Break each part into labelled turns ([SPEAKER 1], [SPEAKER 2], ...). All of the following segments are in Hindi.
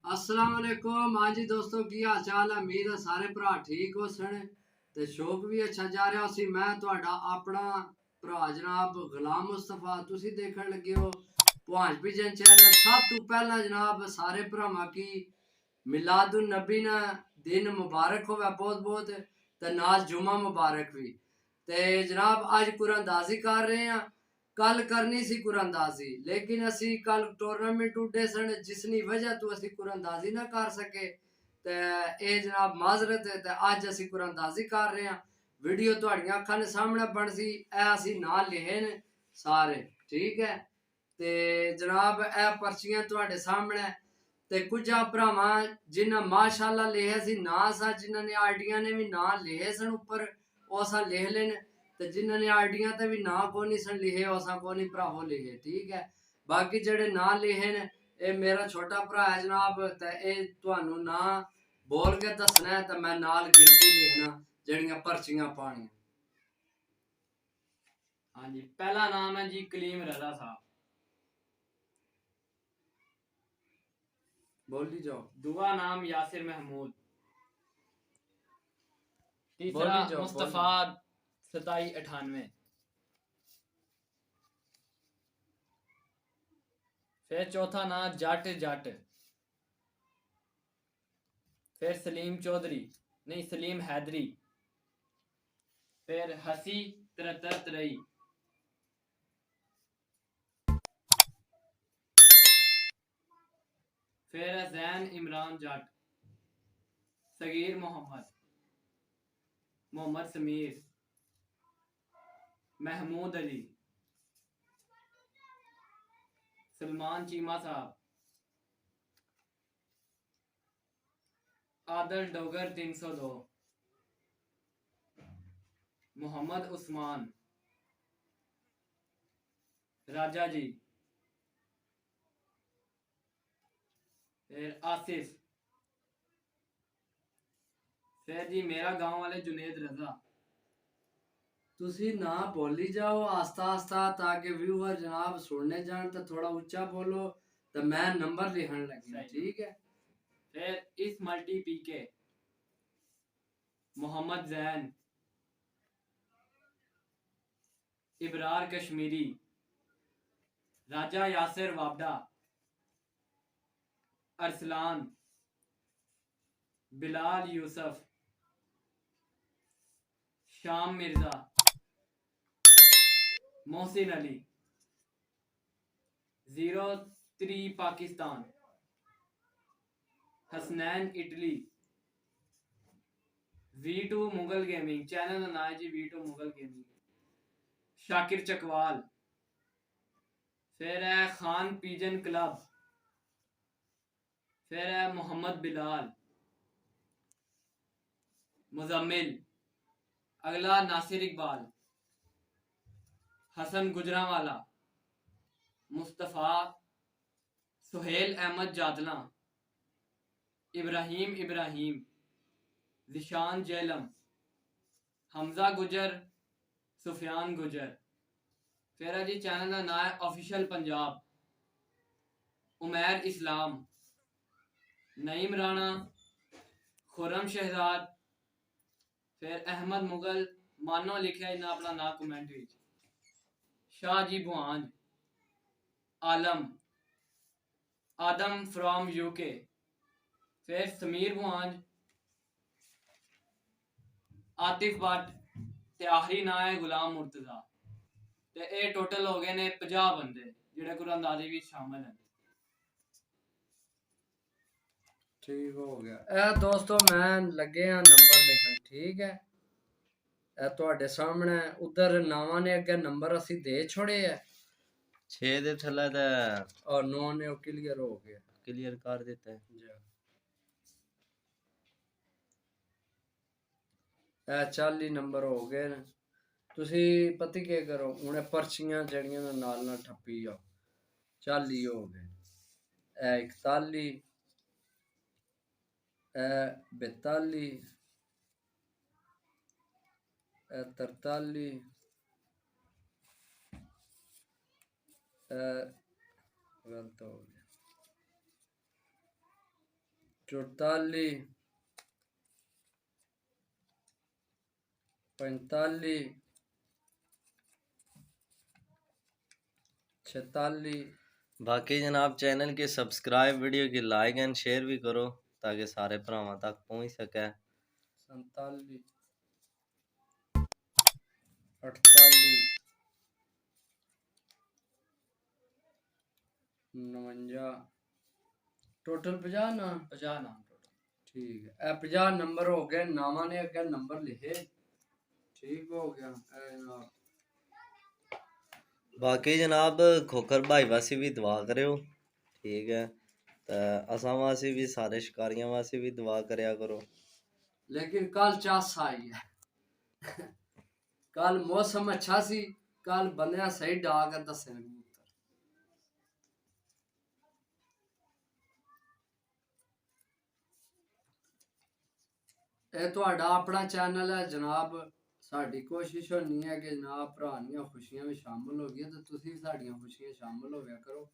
[SPEAKER 1] अस्सलाम वालेकुम। हाँ जी दोस्तों, की हाल चाल है? उम्मीद है सारे भरा ठीक हो सन ते शौक भी अच्छा जा रहा सी। मैं तुहाडा अपना भरा जनाब गुलाम मुस्तफा, तुसी देखण लगे हो भांज पिजन चैनल। सब तो पहला जनाब सारे भरावां की मिलादुन नबी ना दिन मुबारक होवे बहुत बहुत, ते नाल जुमा मुबारक भी। ते जनाब अज कुरानदाजी कर रहे हैं। कल करनी सी कुरानदाजी, लेकिन असी कल टूर्नामेंट उड्डे सन, जिसनी वजह तो असी कुरानदाजी ना कर सके। ते ए जनाब माजरत है। ते अज असी कुरानदाजी कर रहे हैं। वीडियो तुहाडियां अखां दे सामने बनसी। ए असी नाल लिखे ने सारे, ठीक है। ते जनाब ए पर्चियां तुहाडे सामने। ते कुछ भरावां जिन्हें माशाअल्लाह लिखे सी ना सा, जिन्होंने आईडिया ने भी ना लिखे सन उपर, ਉਹ असा लिख लेने। ते जिन्होंने आईडिया ते भी ना कोनी सन लिखे, असा कोनी भरावो लिखे, ठीक है। बाकी जेडे ना लिखे ने, ये मेरा छोटा भरा है जनाब। ते ये तुहानू ना बोल के दसना है, ते मैं नाल गिनती लिखना जेड़ियां पर्चियां पानियां।
[SPEAKER 2] हाँ जी, पहला नाम है जी कलीम रजा साहब।
[SPEAKER 1] बोली जाओ।
[SPEAKER 2] दूसरा नाम यासिर महमूद। तीसरा मुस्तफा 2798। फिर चौथा नाम जट जट। फिर सलीम चौधरी, नहीं सलीम हैदरी। फिर हसी 73 फिर जैन इमरान जट। सगीर मोहम्मद, मोहम्मद समीर, महमूद अली, सलमान चीमा साहब, आदल डोगर 302, मोहम्मद उस्मान, राजा जी, फिर आसिफ, फिर जी मेरा गांव वाले जुनेद रजा।
[SPEAKER 1] तुसी ना बोली जाओ आस्ता आस्ता, ताकि व्यूअर जनाब सुनने जान। तो थोड़ा ऊंचा बोलो, तो मैं नंबर लिखने लगी, ठीक है।
[SPEAKER 2] फिर इस मल्टी पीके मोहम्मद जैन, इबरार कश्मीरी, राजा यासिर वाबडा, अरसलान, बिलाल यूसुफ, शाम Mirza, Mohsin Ali, 03 Pakistan, Hasnain Italy, V2 Mughal gaming channel का नाम है जी, V2 मुगल गेमिंग। शाकिर चकवाल, फिर है खान पीजन क्लब, फिर है मोहम्मद बिलाल, मुजम्मिल, अगला नासिर इकबाल, हसन गुजरावाला, मुस्तफ़ा, सुहेल अहमद जादला, इब्राहिम इब्राहिम, जिशान जेलम, हमजा गुजर, सुफियान गुजर। फिर जी चैनल का नाम है ऑफिशियल पंजाब, उमैर इस्लाम, नईम राणा, खुरम शहजाद, फिर अहमद मुगल, मानो लिखा इन्हें अपना नाम कमेंट में, शाहजी बुआंज, आलम, आदम फ्रॉम यूके, फिर समीर बुआंज, आतिफ भट्ट, ते आखिरी नाम है गुलाम मुर्तजा। ते ये टोटल हो गए ने 50 बंदे जेडे कुरानदाजी भी शामिल हैं।
[SPEAKER 1] ठीक हो गया। ए दोस्तों मैं लगे हैं नंबर लिखन, ठीक है। ए ਤੁਹਾਡੇ ਸਾਹਮਣੇ ਉਧਰ ਨਾਵਾਂ ਨੇ ਅੱਗੇ ਨੰਬਰ ਅਸੀਂ ਦੇ ਛੋੜੇ ਆ
[SPEAKER 3] 6 ਦੇ ਥੱਲੇ ਤਾਂ
[SPEAKER 1] ਔਰ 9 ਨੇ ਉਹ ਕਲੀਅਰ ਹੋ ਗਿਆ,
[SPEAKER 3] ਕਲੀਅਰ ਕਰ ਦਿੱਤਾ ਹੈ।
[SPEAKER 1] ਇਹ 40 ਨੰਬਰ ਹੋ ਗਏ ਨੇ। ਤੁਸੀਂ ਪਤਾ ਕੀ ਕਰੋ, ਹੁਣ ਇਹ ਪਰਚੀਆਂ ਜਿਹੜੀਆਂ ਨਾਲ ਨਾਲ ਠੱਪੀ ਜਾਓ। 40 ਹੋ ਗਏ, ਇਹ 41, ਇਹ 42, ਇਹ 43, गलत हो गया, 44 45 46
[SPEAKER 3] बाकी जनाब चैनल की सब्सक्राइब वीडियो की लाइक एंड शेयर भी करो ताकि सारे भरावां तक पहुंच सके।
[SPEAKER 1] 47 48 59 टोटल 50 ना
[SPEAKER 2] 50 नाम टोटल।
[SPEAKER 1] ठीक है ए 50 नंबर हो गए नामा ने अगे नंबर लिखे ठीक हो गया ए जनाब
[SPEAKER 3] बाकी जनाब खोखर भाई वासी भी दुआ करो ठीक है तो असा वासी भी सारे शिकारियां वासी भी दुआ करया करो।
[SPEAKER 1] लेकिन कल चास आई है कल मौसम अच्छा सी कल बंदियां सही डा कर दसे ने कबूतर ਇਹ ਤੁਹਾਡਾ ਆਪਣਾ ਚੈਨਲ ਹੈ ਜਨਾਬ ਸਾਡੀ ਕੋਸ਼ਿਸ਼ ਹੋਣੀ ਹੈ ਕਿ ਜਨਾਬ ਭਰਾਨੀਆਂ ਖੁਸ਼ੀਆਂ ਵਿੱਚ ਸ਼ਾਮਲ ਹੋ ਗਈਆਂ ਤੇ ਤੁਸੀਂ ਵੀ ਸਾਡੀਆਂ ਖੁਸ਼ੀਆਂ ਸ਼ਾਮਲ ਹੋਵਿਆ ਕਰੋ।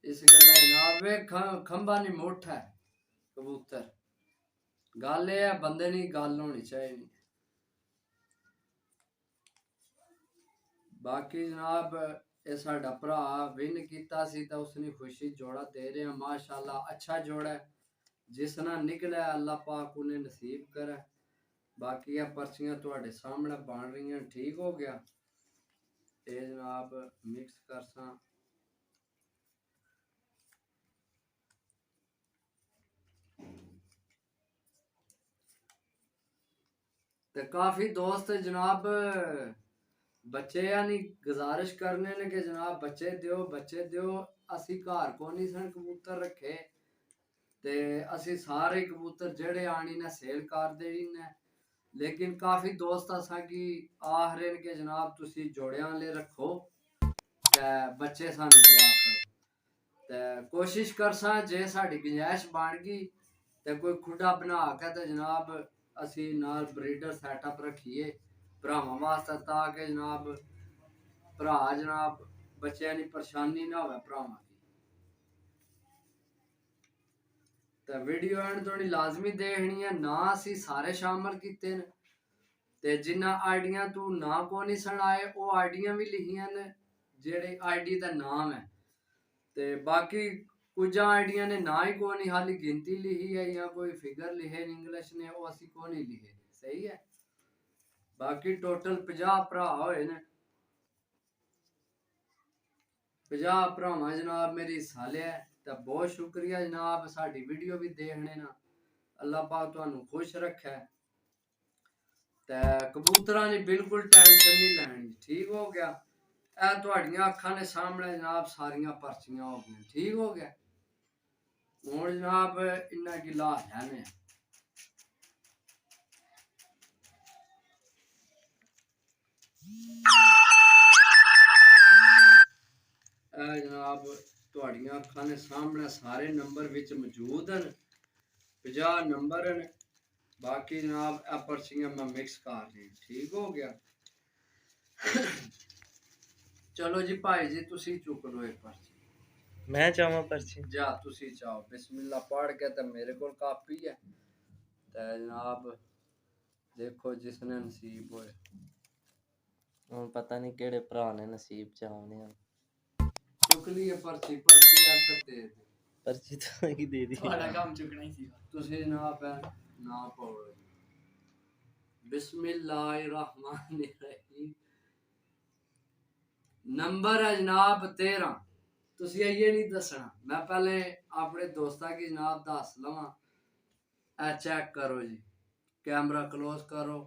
[SPEAKER 1] ਇਸ ਗੱਲਾਂ ਜਨਾਬ ਵੇ ਖੰਭਾ ਨਹੀਂ ਮੋਠਾ ਹੈ ਕਬੂਤਰ ਗੱਲ ਇਹ ਹੈ ਬੰਦੇ ਦੀ ਗੱਲ ਹੋਣੀ ਚਾਹੀਦੀ। ਬਾਕੀ ਜਨਾਬ ਇਹ ਸਾਡਾ ਭਰਾ ਵਿਨ ਕੀਤਾ ਸੀ ਤਾਂ ਉਸਨੇ ਖੁਸ਼ੀ ਜੋੜਾ ਦੇ ਰਹੇ ਹਾਂ ਮਾਸ਼ਾਅੱਲਾ ਅੱਛਾ ਜੋੜਾ ਹੈ जिस ना निकला अल्लाह पाक उन्हें नसीब करे। बाकी ये पर्चियां तुहाडे सामने बन रही हैं ठीक हो गया ये जनाब मिक्स कर सा ते काफी दोस्त जनाब बच्चे यानी गुजारिश करने ने कि जनाब बच्चे दियो असी घर को नहीं सन कबूतर रखे ਤੇ ਅਸੀਂ ਸਾਰੇ ਕਬੂਤਰ ਜਿਹੜੇ ਆਣੀ ਨੇ ਸੇਲ ਕਰ ਦੇਣੀ ਨੇ ਲੇਕਿਨ ਕਾਫੀ ਦੋਸਤ ਅਸਾਂ ਕੀ ਆਖ ਰਹੇ ਨੇ ਕਿ ਜਨਾਬ ਤੁਸੀਂ ਜੋੜਿਆਂ ਵਾਲੇ ਰੱਖੋ ਤੇ ਬੱਚੇ ਸਾਨੂੰ ਦਿਆ ਕਰੋ ਤੇ ਕੋਸ਼ਿਸ਼ ਕਰਸਾਂ ਜੇ ਸਾਡੀ ਗੁੰਜਾਇਸ਼ ਬਣ ਗਈ ਤੇ ਕੋਈ ਖੁੱਡਾ ਬਣਾ ਕੇ ਤੇ ਜਨਾਬ ਅਸੀਂ ਨਾਲ ਬਰੀਡਰ ਸੈਟਅਪ ਰੱਖੀਏ ਭਰਾਵਾਂ ਵਾਸਤੇ ਤਾਂ ਕਿ ਜਨਾਬ ਭਰਾ ਜਨਾਬ ਬੱਚਿਆਂ ਦੀ ਪਰੇਸ਼ਾਨੀ ਨਾ ਹੋਵੇ ਭਰਾਵਾਂ ਤੇ ਵੀਡੀਓ ਐਂਡ ਥੋੜੀ ਲਾਜ਼ਮੀ ਦੇਖਣੀ ਹੈ ਨਾ ਅਸੀਂ ਸਾਰੇ ਸ਼ਾਮਲ ਕੀਤੇ ਨੇ ਤੇ ਜਿੰਨਾ ਆਈਡੀਆਂ ਤੂੰ ਨਾ ਕੋ ਨਹੀਂ ਸੁਣਾਏ ਉਹ ਆਈਡੀਆਂ ਵੀ ਲਿਖੀਆਂ ਨੇ ਜਿਹੜੇ ਆਈਡੀ ਦਾ ਨਾਮ ਹੈ ਤੇ ਬਾਕੀ ਕੁਝ ਆਈਡੀਆਂ ਨੇ ਨਾ ਹੀ ਕੋ ਨਹੀਂ ਹਾਲੀ ਗਿਣਤੀ ਲਿਖੀ ਹੈ ਜਾਂ ਕੋਈ ਫਿਗਰ ਲਿਖੇ ਇੰਗਲਿਸ਼ ਨੇ ਉਹ ਅਸੀਂ ਕੋ ਨਹੀਂ ਲਿਖੇ ਸਹੀ ਹੈ। ਬਾਕੀ ਟੋਟਲ 50 ਭਰਾ ਹੋਏ ਨੇ 50 ਭਰਾਵਾਂ ਜਨਾਬ ਮੇਰੀ ਸਾਲਿਆ ਤਾਂ ਬਹੁਤ ਸ਼ੁਕਰੀਆ ਜਨਾਬ ਸਾਡੀ ਵੀਡੀਓ ਵੀ ਦੇਖਣੇ ਨਾ ਅੱਲਾਹ ਪਾਕ ਤੁਹਾਨੂੰ ਖੁਸ਼ ਰੱਖੇ ਤੇ ਕਬੂਤਰਾਂ ਦੀ ਬਿਲਕੁਲ ਟੈਨਸ਼ਨ ਨਹੀਂ ਲੈਣੀ ਠੀਕ ਹੋ ਗਿਆ। ਇਹ ਤੁਹਾਡੀਆਂ ਅੱਖਾਂ ਦੇ ਸਾਹਮਣੇ ਜਨਾਬ ਸਾਰੀਆਂ ਪਰਚੀਆਂ ਹੋ ਗਈਆਂ ਠੀਕ ਹੋ ਗਿਆ। ਹੁਣ ਜਨਾਬ ਇੰਨਾ ਗਿਲਾ ਹੈ ਨੇ जनाब तुहाड़ियां अखां ने सामने सारे नंबर विच मौजूद हैं 50 नंबर हैं बाकी जनाब ए पर्चियां मैं मिक्स कर रही ठीक हो गया। चलो जी भाई जी तुसी चुक लो एक पर्ची
[SPEAKER 3] मैं चाहवा पर्ची
[SPEAKER 1] जा तुसी चाहो बिस्मिल्लाह पढ़ के ते मेरे कोल कापी है ते जनाब देखो जिसने नसीब होए
[SPEAKER 3] ਹੁਣ पता नहीं केड़े भरा ने नसीब च आने
[SPEAKER 1] चुक लिए पर्ची पर्ची अंदर दे दे
[SPEAKER 3] पर्ची तो ही दे दी
[SPEAKER 2] ਤੁਹਾਡਾ ਕੰਮ ਚੁੱਕਣਾ ਹੀ ਸੀਗਾ
[SPEAKER 1] तुसी जनाब ना पढ़ो बिस्मिल्लाहिर्रहमानिर्रहीम नंबर है जनाब 13 तुसी ये नहीं दसना मैं पहले अपने दोस्ता की जनाब दस लवा ए चेक करो जी कैमरा क्लोज करो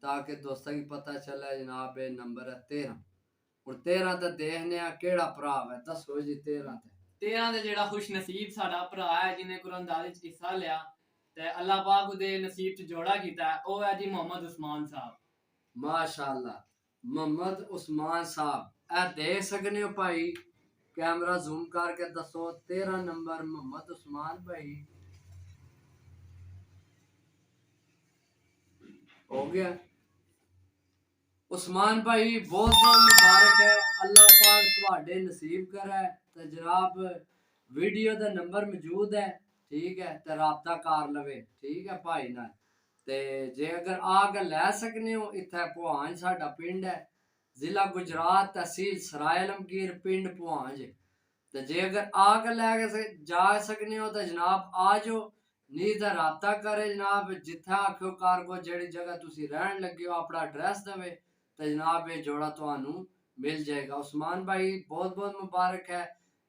[SPEAKER 1] ताकि दोस्ता की पता चले जनाब ये नंबर है 13 और 13 तो देखने केड़ा भरा है दसो जी 13 ते
[SPEAKER 2] 13 ਦੇ ਜਿਹੜਾ ਖੁਸ਼ ਨਸੀਬ ਸਾਡਾ ਭਰਾ ਹੈ ਜਿਹਨੇ ਕੁਰਾਨਦਾਰੀ ਚ ਹਿੱਸਾ ਲਿਆ ਤੇ ਅੱਲਾਹ ਪਾਕ ਉਹਦੇ ਨਸੀਬ ਚ ਜੋੜਾ ਕੀਤਾ ਉਹ ਹੈ ਜੀ ਮੁਹੰਮਦ ਉਸਮਾਨ ਸਾਹਿਬ
[SPEAKER 1] माशाअल्लाह मोहम्मद उस्मान साहब ए देख सकने हो भाई कैमरा जूम करके दसो 13 नंबर मोहम्मद उस्मान भाई हो गया। उस्मान भाई बहुत बहुत मुबारक है अल्लाह पाक तुहाडे नसीब करे तो जनाब वीडियो दा नंबर मौजूद है ठीक है ते राबता कर लवे, ठीक है भाई नाल। ते जे अगर आग लै सकने हो इत्थे पुहांज साडा पिंड है, जिला गुजरात, तहसील सराय आलमगीर, पिंड पुहांज। ते जे अगर आग लैके जा सकने हो तो जनाब आ जाओ, नहीं तो राबता करे जनाब, जिथे आखो कारगो जेड़ी जगह तुसी रहन लगे हो अपना एड्रैस देवे तो जनाब ये जोड़ा तुहानू मिल जाएगा। उस्मान भाई बहुत बहुत मुबारक है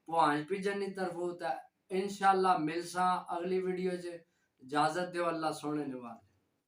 [SPEAKER 1] पुहांज पिजन की तरफों। इंशाल्लाह मिलसा अगली वीडियो च, इजाजत दो, अल्लाह सोने निवाले।